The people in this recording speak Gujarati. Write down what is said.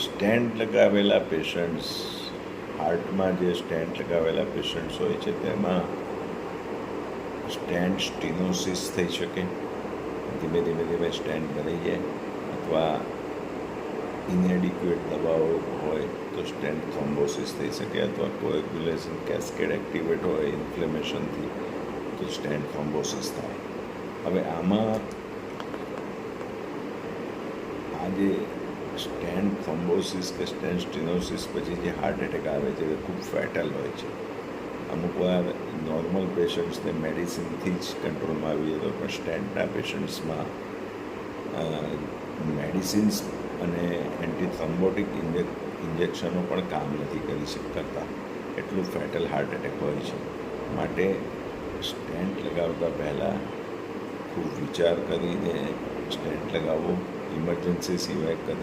સ્ટેન્ટ લગાવેલા પેશન્ટ્સ, હાર્ટમાં જે સ્ટેન્ટ લગાવેલા પેશન્ટ્સ હોય છે તેમાં સ્ટેન્ટ સ્ટીનોસિસ થઈ શકે, ધીમે ધીમે સ્ટેન્ટ ભરાઈ જાય, અથવા ઇનએડિક્યુએટ દવાઓ હોય તો સ્ટેન્ટ થ્રોમ્બોસિસ થઈ શકે, અથવા કોએગ્યુલેશન કેસ્કેડ એક્ટિવેટ હોય ઇન્ફ્લેમેશનથી તો સ્ટેન્ટ થ્રોમ્બોસિસ થાય. હવે આમાં આ જે સ્ટેન્ટ થ્રોમ્બોસિસ કે સ્ટેન્ટ સ્ટીનોસિસ પછી જે હાર્ટ એટેક આવે છે એ ખૂબ ફેટલ હોય છે. અમુક વાર નોર્મલ પેશન્ટ્સને મેડિસિનથી જ કંટ્રોલમાં આવી જતો, પણ સ્ટેન્ટના પેશન્ટ્સમાં મેડિસિન્સ અને એન્ટીથ્રોમ્બોટિક ઇન્જેક્શનો પણ કામ નથી કરી શકતા, એટલું ફેટલ હાર્ટ એટેક હોય છે. માટે સ્ટેન્ટ લગાવતા પહેલાં ખૂબ વિચાર કરીને સ્ટેન્ટ લગાવવો, ઇમરજન્સી સિવાય કદાચ